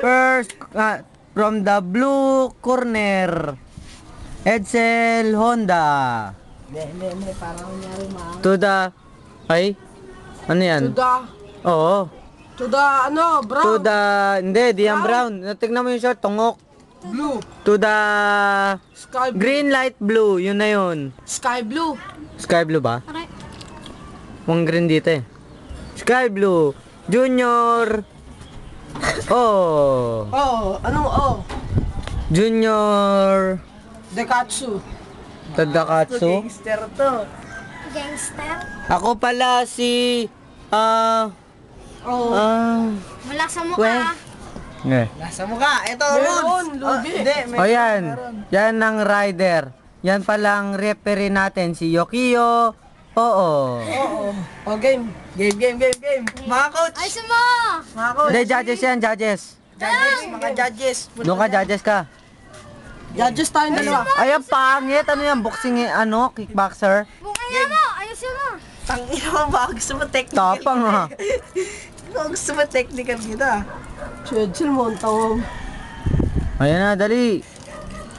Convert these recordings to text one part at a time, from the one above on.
First, from the blue corner, Edsel Honda. Hindi. Parang nangyari To the, ay, ano yan? Oo. To the, brown. To the, hindi, di yan brown. Tignan mo yung short, tungok. Blue. To the, Sky blue. green light blue, yun na yun. Sky blue. Sky blue ba? Aray. Mukhang green dito eh. Sky blue, Junior. Oh. Anong Junior Dekatsu. Tadakatsu. Gangster to. Gangster. Ako pala si Wala sa mukha. Nasa mukha. Ito, Ron. Lugi. O yan. Yan ang rider. Yan palang referee natin si Yokio. Oo. O, game. Game. Mga coach. Ay, mo! Mga coach. Hindi, judges yan, judges. Mga judges. Doon ka, judges ka. Judges tayong dalawa. Ay, ang pangit. Ano yan? Boxing, kickboxer? Bukaya mo! Ayusin mo! Tangina mo ba? Gusto mo technical? Tapang ha. Gusto mo technical kita? Chill mo ang tawag. Ayan na, dali.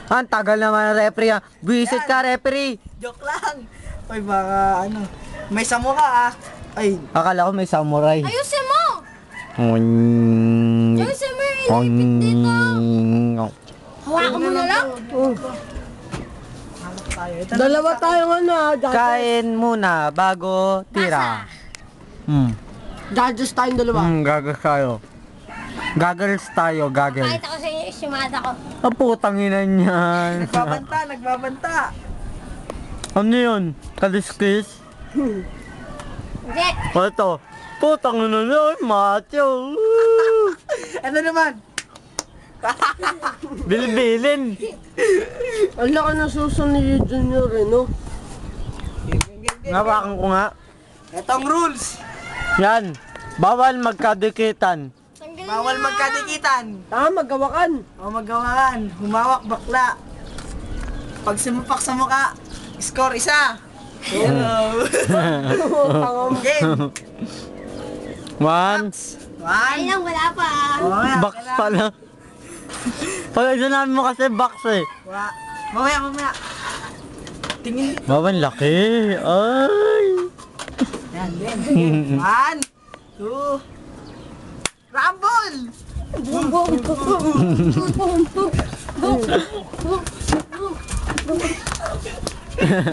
Ang tagal naman ng referee ha. Visit ka, referee. Joke lang. Ay, baka may samo ka Ay. Akala ko may samurai. Ayusin mo! Ayusin mo yung inipit dito! Hawakan mo na lang! Dalawa tayong judges. Kain muna bago tira. Judges tayong dalawa. Gagas tayo. Gagals tayo, gagals. Kahit ako sa inyo, simada ko. Ang putang ina niyan. Nagbabanta. Ano yun? Kaliskis? Hindi. O ito. Putang ina niyan, macho. Ano naman? Bilbilin. Ang laki na suso ni Junior no? Ngawakan ko nga. Etong rules. Yan. Bawal magkadikitan. Tanggalin Bawal na. magkadikitan. Magawakan. Magawakan. Humawak bakla. Pag sumupak sa mukha, score isa. Hello. Game. One. Ay lang, wala pa. Box pala. Pag namin mo kasi box eh. Mamaya. Tingin. Bawal laki. Ay. Yan, din. 1, 2, rumble!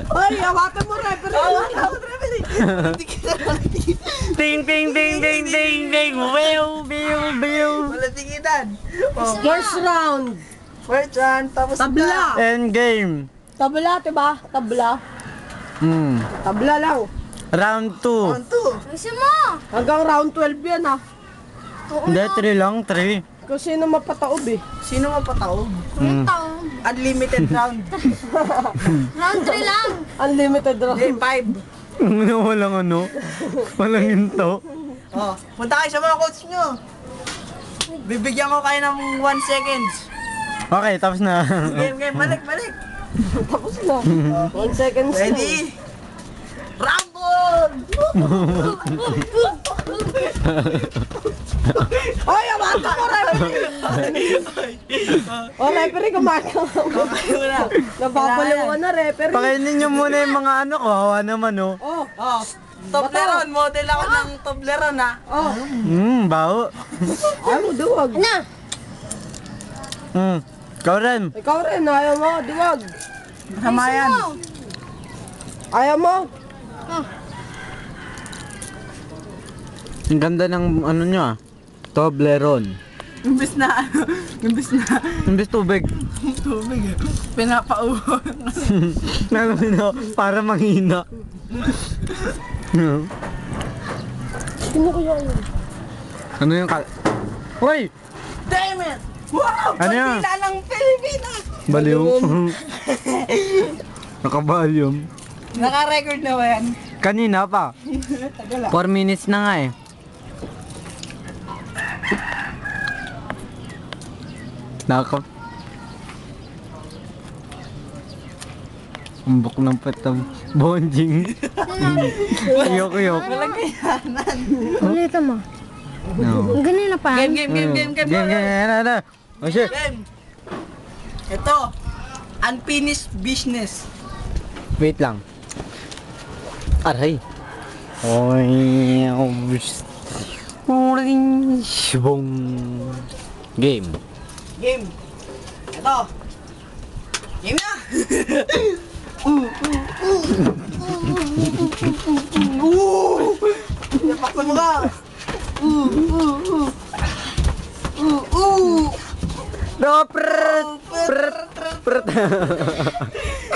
Ay, hawakan mo, referee! Hawakan mo, referee! Hindi kita nalatikitan. Ting ting ting ting ting ting. Bill. Wala tikitan. First round, tapos tabla. End game. Tabla, diba? Tabla. Tabla lang. Round 2. Round 2. Ayusin mo! Hanggang round 12 yan Hindi, 3 lang, 3. Kung sino mapataob Sino mapataob? Anong taon? Unlimited round. Round 3 lang. Unlimited round. Hindi, 5. Walang walang hinto. Oh, punta kayo sa mga coach nyo. Bibigyan ko kayo ng 1 seconds. Okay, tapos na. Game, balik. Tapos na. 1 seconds. Ready? Rumble! Ay, amata ko, referee! Referee, kumaka ka. Napapalaw ka na, referee. Pakainin nyo muna yung mga kawawa naman Toblerone, model ako ng Toblerone baho. Ayaw mo, duwag. Ano? Ikaw rin. Ikaw rin, ayaw mo, duwag. Masama yan. Ayaw mo? Ang ganda ng nyo Toblerone. Imbis tubig. Pinapauho. Para manghina. Sino kaya yun? Ano yung Hoy! Damn it! Wow! Ano yan? Bandila ng Pilipinas! Baliw. Nakabalyom. Naka-record na ba yan? Kanina pa. 4 minutes na nga eh. Nakap. Umbok ng patang bonjing. Yok. Walang kayanan. Ulitin mo. No. Ganun na pa. Game. Ano? Oh, shit. Game. Ito. Unfinished business. Wait lang. Aray. Oy. Shibong. Game. Game. Ito. Game na. Napaksan mo ka. No, prrrt.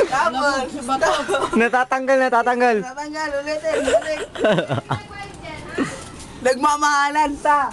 Tapos, bato. Natatanggal. Tatanggal, ulitin. Nagmamahalan ta.